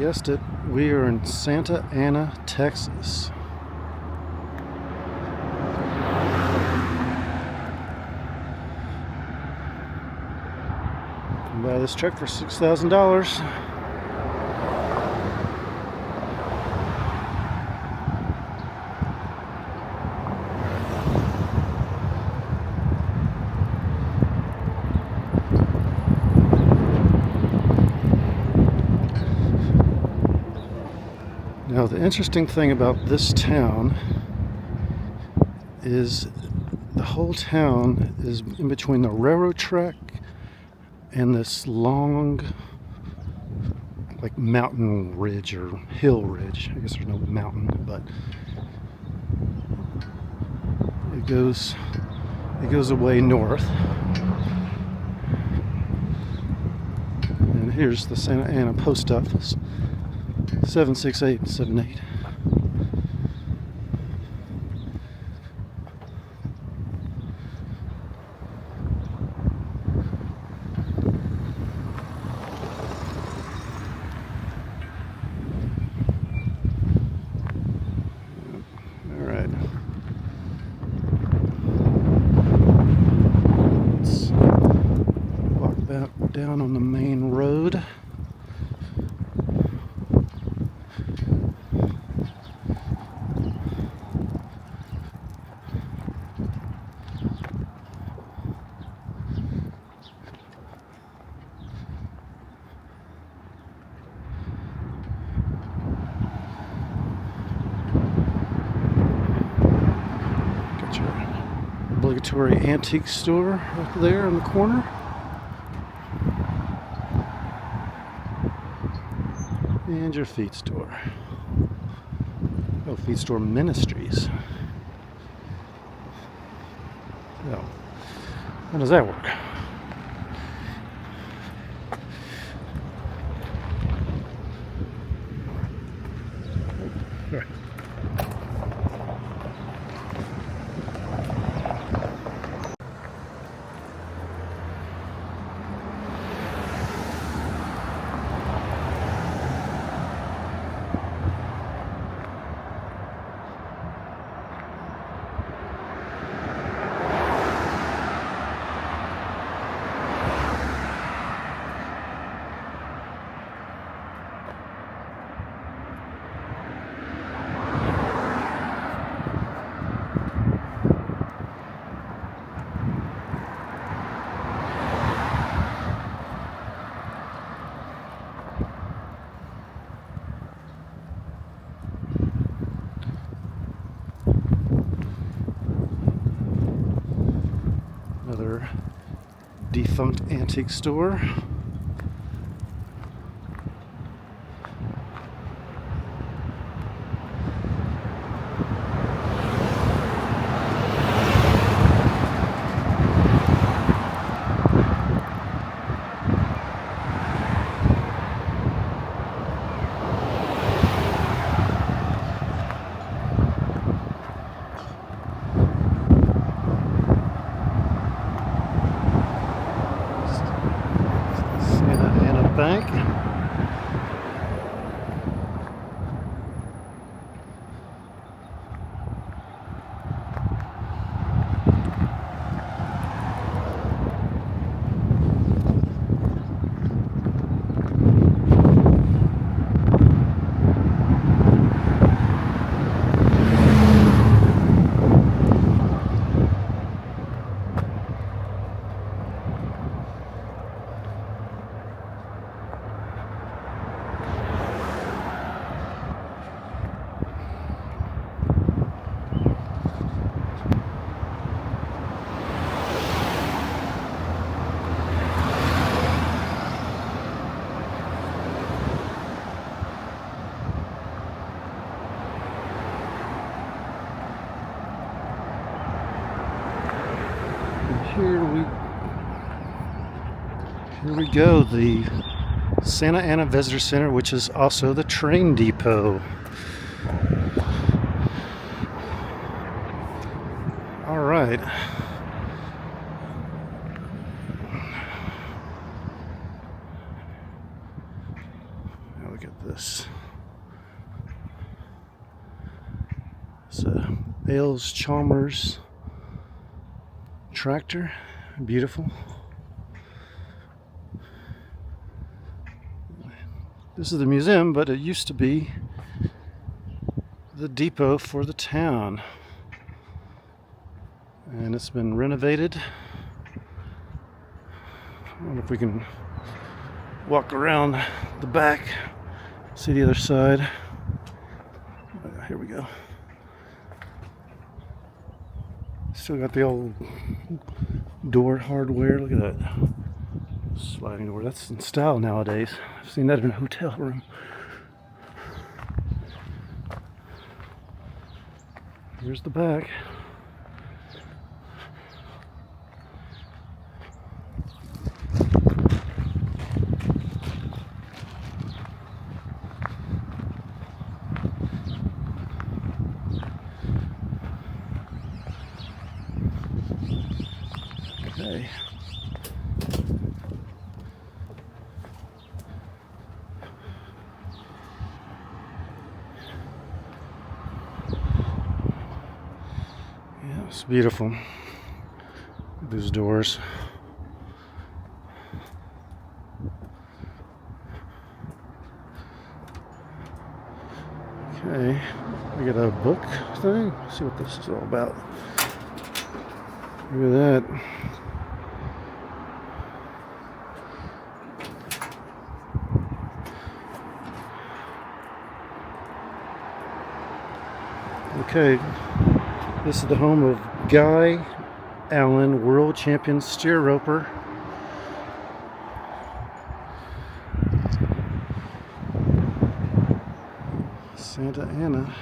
guessed it, we are in Santa Ana, Texas. Can buy this truck for $6,000. Now, the interesting thing about this town is the whole town is in between the railroad track and this long, like, mountain ridge or hill ridge. I guess there's no mountain, but it goes away north. And here's the Santa Ana post office. 76878. All right. Let's walk back down on the main road. Obligatory antique store up there in the corner. And your feed store. Oh, Feed Store Ministries. So, how does that work? All right. Another defunct antique store. Bank. Here we go, the Santa Ana Visitor Center, which is also the train depot. All right. Now the Look at this. It's a Ailes Chalmers tractor. Beautiful. This is the museum, but it used to be the depot for the town. And it's been renovated. I wonder if we can walk around the back, see the other side. Here we go. Still got the old door hardware. Look at that sliding door. That's in style nowadays. I've seen that in a hotel room. Here's the back. Okay. Yeah, it's beautiful. Those doors. Okay, we got a book thing. Let's see what this is all about. Look at that. Okay, this is the home of Guy Allen, world champion steer roper. Santanna.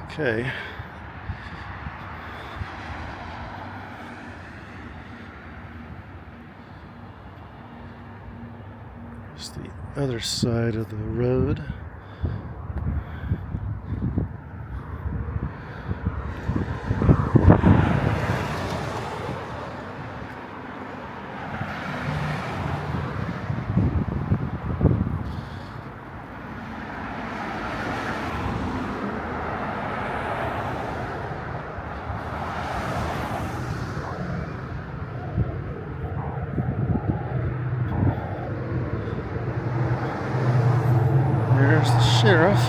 Okay. It's the other side of the road. There's the sheriff.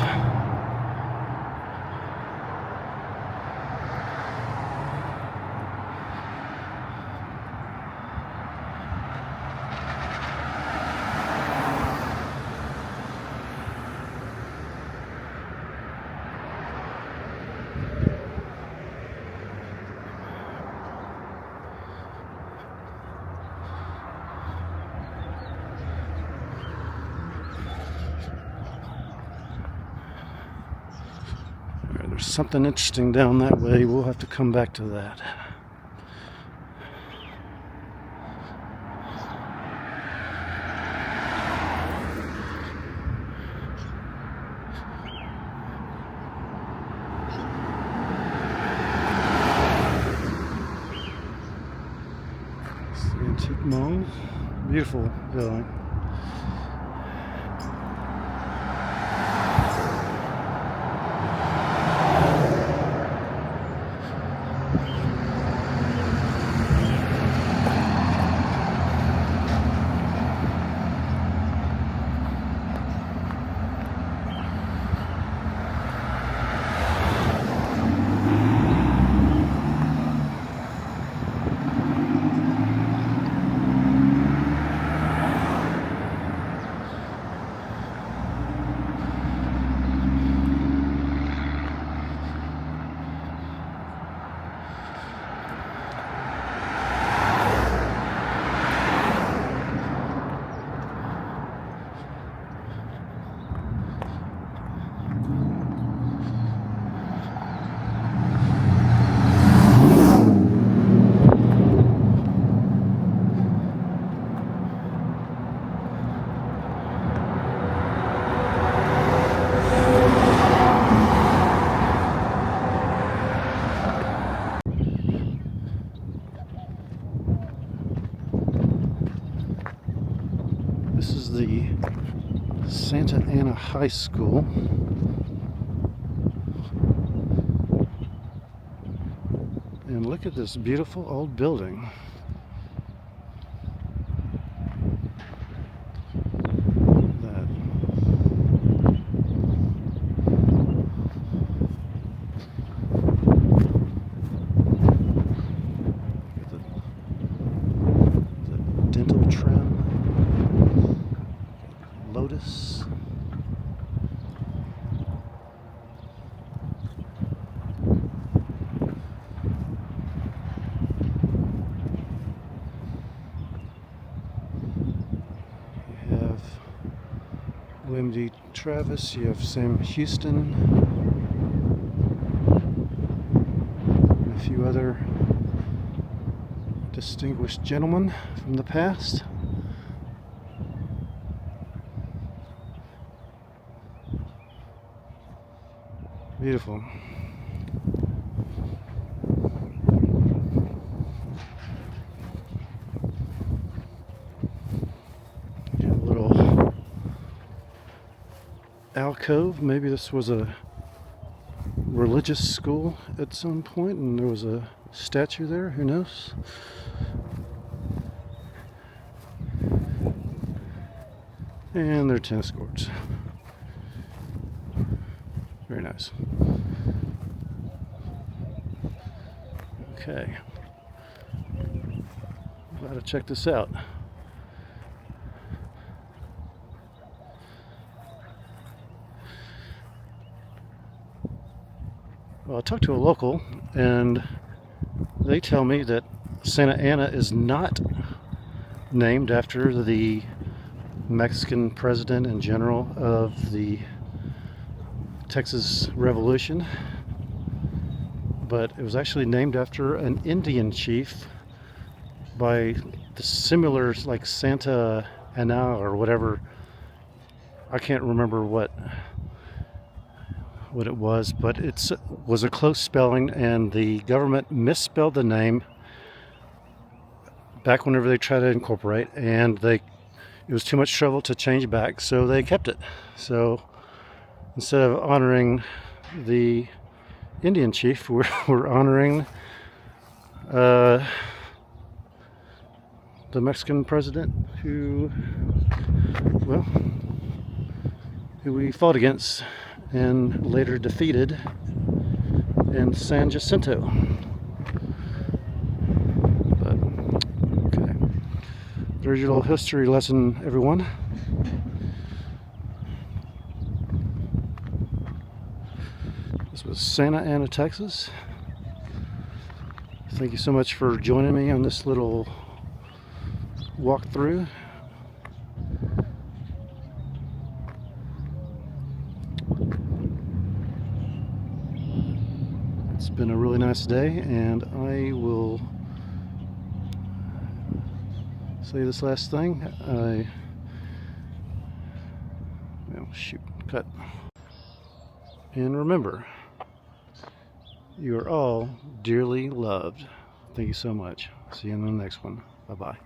There's something interesting down that way. We'll have to come back to that. It's the antique mall. Beautiful building. Santanna High School. And look at this beautiful old building. Dental trim, Lotus. You have William D. Travis, you have Sam Houston, and a few other distinguished gentlemen from the past. Beautiful. A little alcove. Maybe this was a religious school at some point and there was a statue there, who knows? And their tennis courts. Very nice. Okay. Glad to check this out. Well, I talked to a local and they tell me that Santa Ana is not named after the Mexican president and general of the Texas Revolution, but it was actually named after an Indian chief by the similar, like Santa Ana or whatever. I can't remember what it was, but it was a close spelling, and the government misspelled the name back whenever they tried to incorporate, and it was too much trouble to change back, so they kept it. So instead of honoring the Indian chief, we're honoring the Mexican president who we fought against and later defeated in San Jacinto. But okay, there's your little history lesson, everyone. This was Santa Ana, Texas. Thank you so much for joining me on this little walkthrough. It's been a really nice day, and I will say this last thing. Cut. And remember, you are all dearly loved. Thank you so much. See you in the next one. Bye-bye.